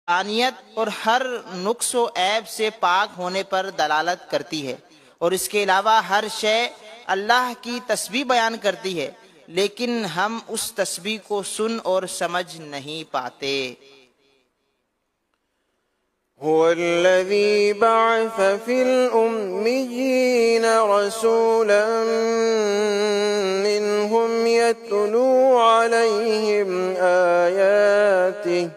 انیت اور ہر نقص و عیب سے پاک ہونے پر دلالت کرتی ہے، اور اس کے علاوہ ہر شے اللہ کی تسبیح بیان کرتی ہے، لیکن ہم اس تسبیح کو سن اور سمجھ نہیں پاتے۔ هو الذي بعث في الأميين رسولا منهم يتلو عليهم آياته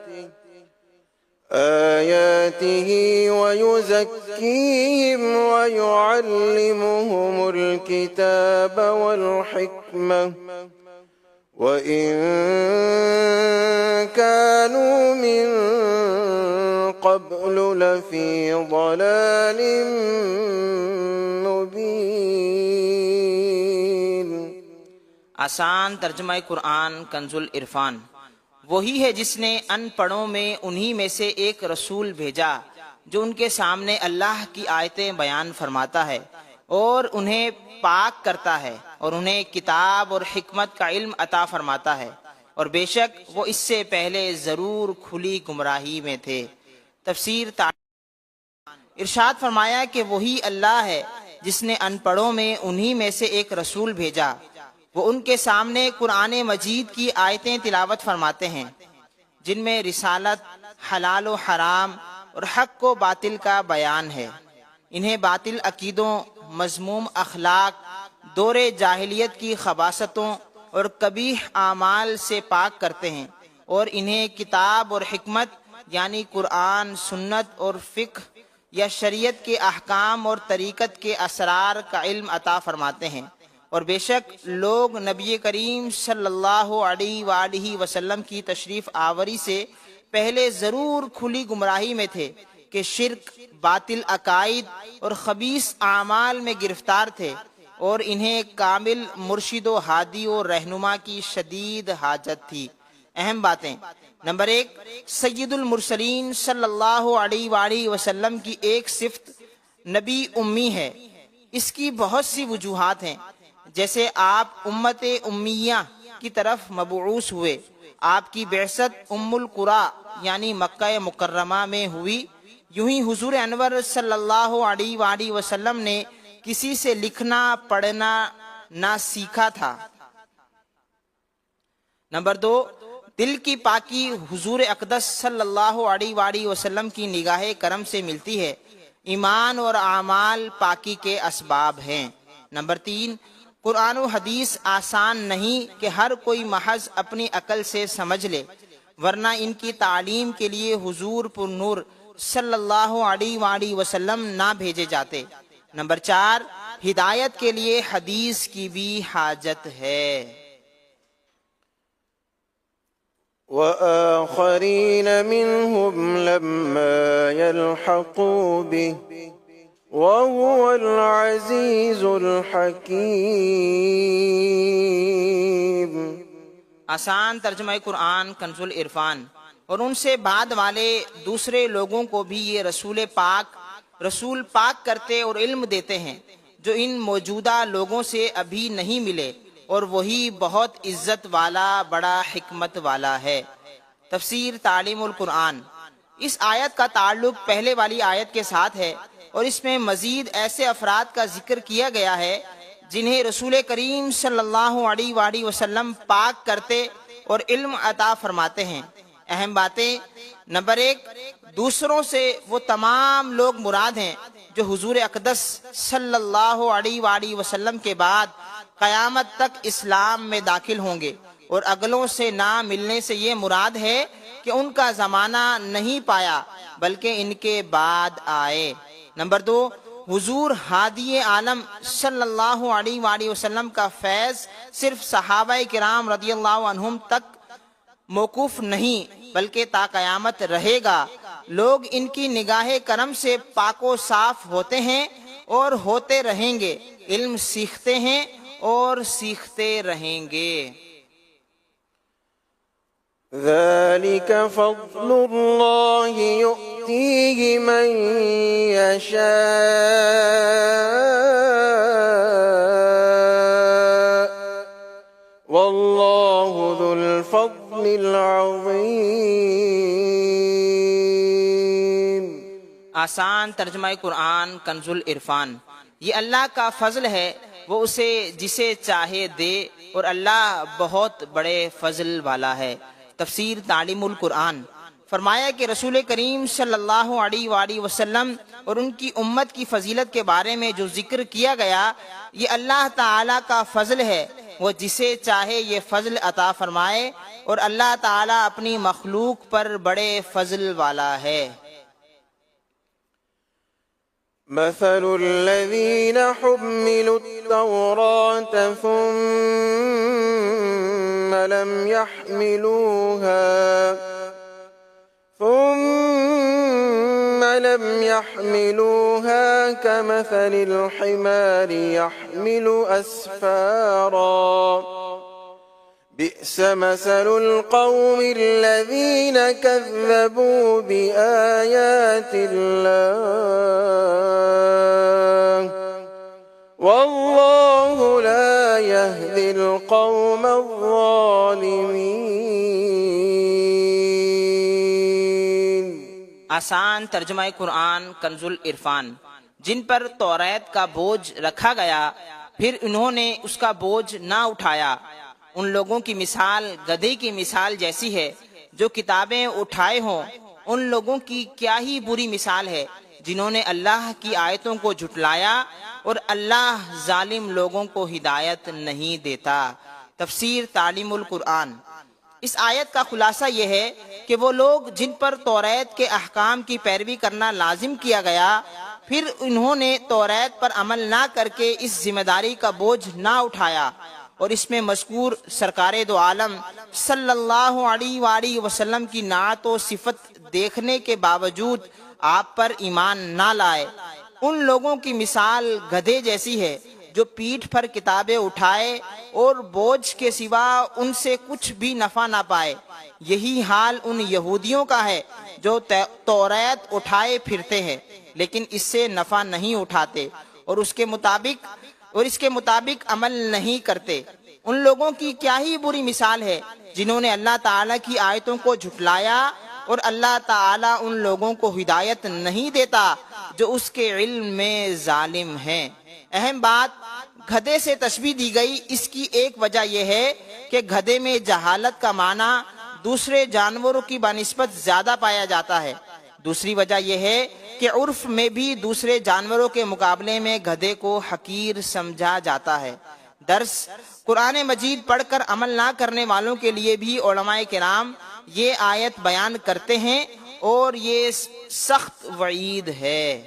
ويزكيهم ويعلمهم الكتاب والحكمة وإن كانوا من قبل لفی ضلال مبین۔ آسان ترجمہ قرآن کنز العرفان۔ وہی ہے جس نے ان پڑھوں میں انہی میں سے ایک رسول بھیجا جو ان کے سامنے اللہ کی آیتیں بیان فرماتا ہے اور انہیں پاک کرتا ہے اور انہیں کتاب اور حکمت کا علم عطا فرماتا ہے، اور بے شک وہ اس سے پہلے ضرور کھلی گمراہی میں تھے۔ تفسیر ارشاد فرمایا کہ وہی اللہ ہے جس نے ان پڑھوں میں انہی میں سے ایک رسول بھیجا، وہ ان کے سامنے قرآن مجید کی آیتیں تلاوت فرماتے ہیں جن میں رسالت، حلال و حرام اور حق و باطل کا بیان ہے۔ انہیں باطل عقیدوں، مذموم اخلاق، دور جاہلیت کی خباثتوں اور قبیح اعمال سے پاک کرتے ہیں، اور انہیں کتاب اور حکمت یعنی قرآن، سنت اور فقہ یا شریعت کے احکام اور طریقت کے اسرار کا علم عطا فرماتے ہیں، اور بے شک لوگ نبی کریم صلی اللہ علیہ وآلہ وسلم کی تشریف آوری سے پہلے ضرور کھلی گمراہی میں تھے کہ شرک، باطل عقائد اور خبیث اعمال میں گرفتار تھے، اور انہیں کامل مرشد و ہادی و رہنما کی شدید حاجت تھی۔ اہم باتیں: نمبر 1، سید المرسلین صلی اللہ علیہ وآلہ وسلم کی ایک صفت نبی امی ہے۔ اس کی بہت سی وجوہات ہیں، جیسے آپ امت امیہ کی طرف مبعوث ہوئے، آپ کی بعثت ام القریٰ یعنی مکہ مکرمہ میں ہوئی، یوں ہی حضور انور صلی اللہ علیہ وآلہ وسلم نے کسی سے لکھنا پڑھنا نہ سیکھا تھا۔ نمبر 2، دل کی پاکی حضور اقدس صلی اللہ علیہ وآلہ وسلم کی نگاہ کرم سے ملتی ہے۔ ایمان اور اعمال پاکی کے اسباب ہیں۔ نمبر 3، قرآن و حدیث آسان نہیں کہ ہر کوئی محض اپنی عقل سے سمجھ لے، ورنہ ان کی تعلیم کے لیے حضور پر نور صلی اللہ علیہ وآلہ وسلم نہ بھیجے جاتے۔ نمبر 4، ہدایت کے لیے حدیث کی بھی حاجت ہے۔ وآخرین منهم لما يلحقوا به وهو العزیز الحکیم۔ آسان ترجمہ قرآن کنز العرفان۔ اور ان سے بعد والے دوسرے لوگوں کو بھی یہ رسول پاک کرتے اور علم دیتے ہیں جو ان موجودہ لوگوں سے ابھی نہیں ملے، اور وہی بہت عزت والا بڑا حکمت والا ہے۔ تفسیر تعلیم القرآن۔ اس آیت کا تعلق پہلے والی آیت کے ساتھ ہے، اور اس میں مزید ایسے افراد کا ذکر کیا گیا ہے جنہیں رسول کریم صلی اللہ علیہ وآلہ وسلم پاک کرتے اور علم عطا فرماتے ہیں۔ اہم باتیں: نمبر 1، دوسروں سے وہ تمام لوگ مراد ہیں جو حضور اقدس صلی اللہ علیہ وآلہ وسلم کے بعد قیامت تک اسلام میں داخل ہوں گے، اور اگلوں سے نہ ملنے سے یہ مراد ہے کہ ان کا زمانہ نہیں پایا بلکہ ان کے بعد آئے۔ نمبر 2، حضور ہادی عالم صلی اللہ علیہ وآلہ وسلم کا فیض صرف صحابہ کرام رضی اللہ عنہم تک موقوف نہیں بلکہ تا قیامت رہے گا۔ لوگ ان کی نگاہ کرم سے پاک و صاف ہوتے ہیں اور ہوتے رہیں گے، علم سیکھتے ہیں اور سیکھتے رہیں گے۔ ذَلِكَ فَضْلُ اللَّهِ يُؤْتِيهِ مَن يَشَاءُ وَاللَّهُ ذُو الْفَضْلِ الْعَظِيمِ۔ آسان ترجمہ قرآن کنز العرفان۔ یہ اللہ کا فضل ہے، وہ اسے جسے چاہے دے، اور اللہ بہت بڑے فضل والا ہے۔ تفسیر تعلیم القرآن۔ فرمایا کہ رسول کریم صلی اللہ علیہ وآلہ وسلم اور ان کی امت کی فضیلت کے بارے میں جو ذکر کیا گیا، یہ اللہ تعالی کا فضل ہے، وہ جسے چاہے یہ فضل عطا فرمائے، اور اللہ تعالی اپنی مخلوق پر بڑے فضل والا ہے۔ مثل الذين حملوا التوراة ثم لم يحملوها كمثل الحمار يحمل أسفارا بئس مثل القوم الذين كذبوا بآيات الله والله لا يهدي القوم الظالمين۔ آسان ترجمہ قرآن کنز العرفان۔ جن پر توریت کا بوجھ رکھا گیا پھر انہوں نے اس کا بوجھ نہ اٹھایا، ان لوگوں کی مثال گدھے کی مثال جیسی ہے جو کتابیں اٹھائے ہوں۔ ان لوگوں کی کیا ہی بری مثال ہے جنہوں نے اللہ کی آیتوں کو جھٹلایا، اور اللہ ظالم لوگوں کو ہدایت نہیں دیتا۔ تفسیر تعلیم القرآن۔ اس آیت کا خلاصہ یہ ہے کہ وہ لوگ جن پر توریت کے احکام کی پیروی کرنا لازم کیا گیا، پھر انہوں نے توریت پر عمل نہ کر کے اس ذمہ داری کا بوجھ نہ اٹھایا، اور اس میں مذکور سرکار دو عالم صلی اللہ علیہ وآلہ وسلم کی نعت و صفت دیکھنے کے باوجود آپ پر ایمان نہ لائے، ان لوگوں کی مثال گدھے جیسی ہے جو پیٹھ پر کتابیں اٹھائے اور بوجھ کے سوا ان سے کچھ بھی نفع نہ پائے۔ یہی حال ان یہودیوں کا ہے جو توریت اٹھائے پھرتے ہیں لیکن اس سے نفع نہیں اٹھاتے، اور اس کے مطابق عمل نہیں کرتے۔ ان لوگوں کی کیا ہی بری مثال ہے جنہوں نے اللہ تعالیٰ کی آیتوں کو جھٹلایا، اور اللہ تعالیٰ ان لوگوں کو ہدایت نہیں دیتا جو اس کے علم میں ظالم ہیں۔ اہم بات گدھے سے تشبیہ دی گئی، اس کی ایک وجہ یہ ہے کہ گدھے میں جہالت کا معنی دوسرے جانوروں کی بنسبت زیادہ پایا جاتا ہے۔ دوسری وجہ یہ ہے کہ عرف میں بھی دوسرے جانوروں کے مقابلے میں گدھے کو حقیر سمجھا جاتا ہے۔ درس قرآن مجید پڑھ کر عمل نہ کرنے والوں کے لیے بھی علماء کرام یہ آیت بیان کرتے ہیں، اور یہ سخت وعید ہے۔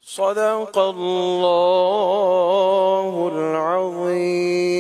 صدق اللہ العظیم۔